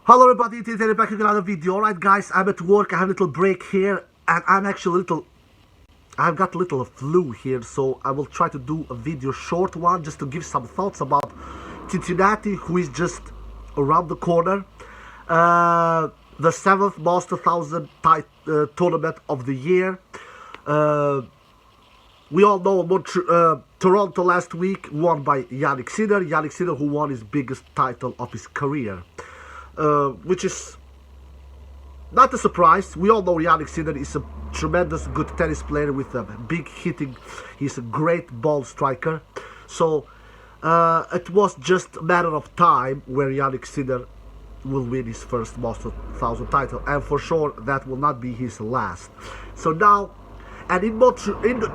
Hello everybody, it is Eric back with another video. Alright guys, I'm at work, I have a little break here, and I've got a little flu here, so I will try to do a video, short one, just to give some thoughts about Cincinnati, who is just around the corner. The 7th most 1000 tournament of the year. We all know Toronto last week won by Jannik Sinner. Jannik Sinner, who won his biggest title of his career. Which is not a surprise. We all know Jannik Sinner is a tremendous good tennis player with a big hitting. He's a great ball striker. So it was just a matter of time where Jannik Sinner will win his first Master 1000 title, and for sure that will not be his last. So now, and in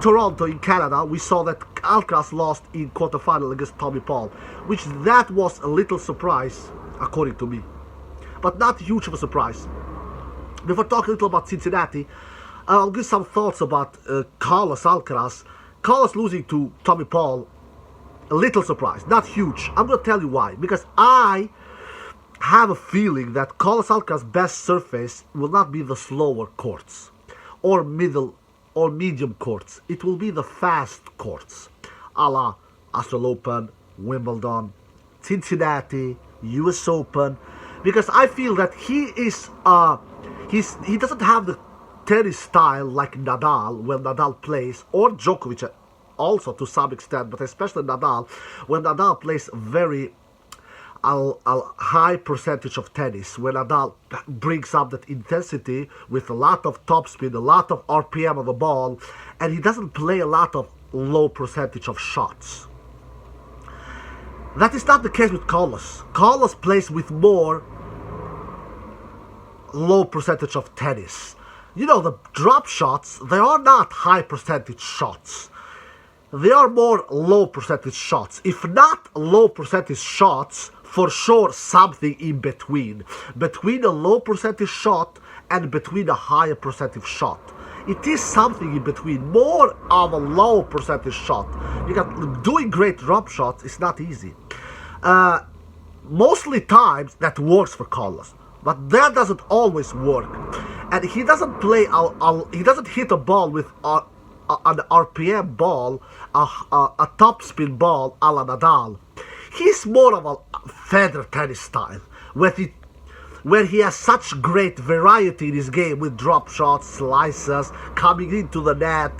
Toronto, in Canada, we saw that Alcaraz lost in quarterfinal against Tommy Paul, which that was a little surprise, according to me, but not huge of a surprise. Before talking a little about Cincinnati, I'll give some thoughts about Carlos Alcaraz. Carlos losing to Tommy Paul, a little surprise, not huge. I'm going to tell you why. Because I have a feeling that Carlos Alcaraz's best surface will not be the slower courts, or middle or medium courts. It will be the fast courts, a la Australian Open, Wimbledon, Cincinnati, US Open, because I feel that he doesn't have the tennis style like Nadal when Nadal plays, or Djokovic also to some extent, but especially Nadal when Nadal plays very a high percentage of tennis, when Nadal brings up that intensity with a lot of topspin, a lot of RPM on the ball, and he doesn't play a lot of low percentage of shots. That is not the case with Carlos. Carlos plays with more low percentage of tennis. You know, the drop shots, they are not high percentage shots. They are more low percentage shots. If not low percentage shots, for sure something in between. Between a low percentage shot and between a higher percentage shot. It is something in between, more of a low percentage shot. Because doing great drop shots is not easy. Mostly times that works for Carlos, but that doesn't always work. And he doesn't play, he doesn't hit a ball with an RPM ball, a topspin ball a la Nadal. He's more of a feather tennis style, where he has such great variety in his game with drop shots, slices, coming into the net.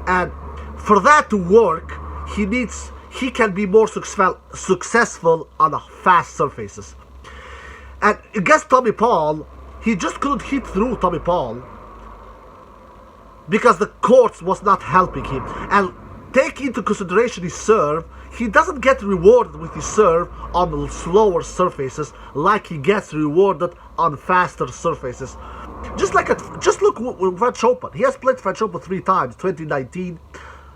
And for that to work, he can be more successful on the fast surfaces. And against Tommy Paul, he just couldn't hit through Tommy Paul because the courts was not helping him. And take into consideration his serve, he doesn't get rewarded with his serve on slower surfaces like he gets rewarded on faster surfaces. Just look at French Open. He has played French Open 3 times, 2019,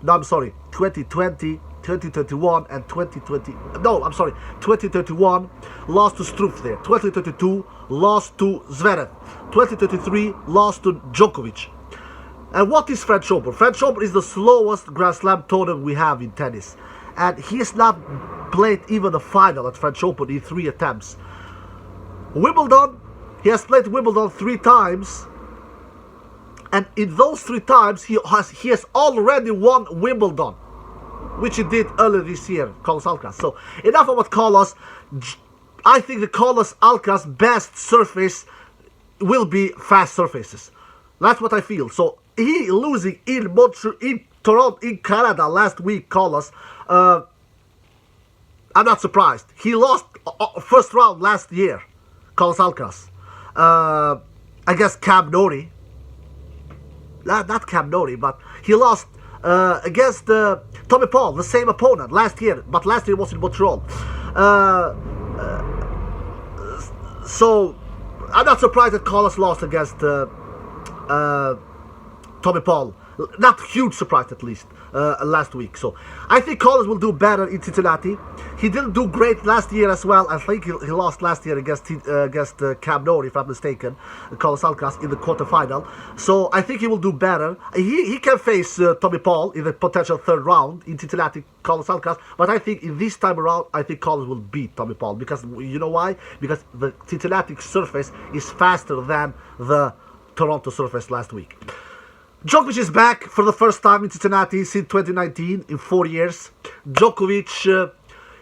no, I'm sorry, 2020, 2021 and 2020. No, I'm sorry, 2021 lost to Struff there. 2022 lost to Zverev. 2023 lost to Djokovic. And what is French Open? French Open is the slowest Grand Slam tournament we have in tennis. And he has not played even a final at French Open in 3 attempts. Wimbledon, he has played Wimbledon 3 times. And in those 3 times, he has already won Wimbledon, which he did earlier this year, Carlos Alcaraz. So enough about Carlos. I think the Carlos Alcaraz best surface will be fast surfaces. That's what I feel. So he losing in Toronto, in Canada last week, Carlos. I'm not surprised. He lost first round last year, Carlos Alcaraz, against Cam Nori. Not Cam Nori, but he lost against Tommy Paul, the same opponent last year, but last year was in Montreal. So I'm not surprised that Carlos lost against Tommy Paul. Not huge surprise, at least. last week. So I think Collins will do better in Cincinnati. He didn't do great last year as well. I think he lost last year against Cam Newton, if I'm mistaken, Carlos Alcaraz in the quarterfinal. So I think he will do better. He can face Tommy Paul in the potential third round in Cincinnati, Carlos Alcaraz. But I think in this time around, I think Collins will beat Tommy Paul, because you know why? Because the Cincinnati surface is faster than the Toronto surface last week. Djokovic is back for the first time in Cincinnati since 2019 in 4 years. Djokovic,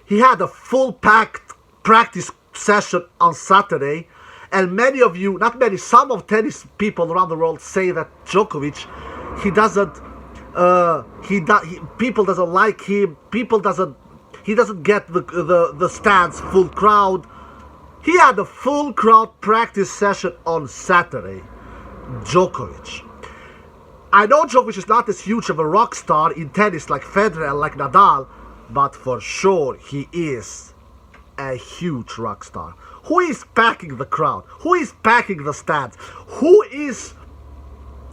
he had a full packed practice session on Saturday, and many of you, not many, some of tennis people around the world say that Djokovic, people doesn't like him. He doesn't get the stands, full crowd. He had a full crowd practice session on Saturday. Djokovic. I know Djokovic is not as huge of a rock star in tennis like Federer and like Nadal, but for sure he is a huge rock star. Who is packing the crowd? Who is packing the stands? Who is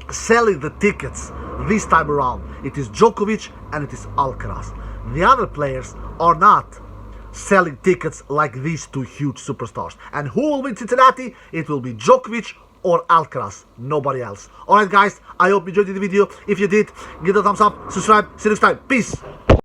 selling the tickets this time around? It is Djokovic and it is Alcaraz. The other players are not selling tickets like these two huge superstars. And who will win Cincinnati? It will be Djokovic or Alcaraz, nobody else. Alright guys, I hope you enjoyed the video. If you did, give it a thumbs up, subscribe, see you next time. Peace.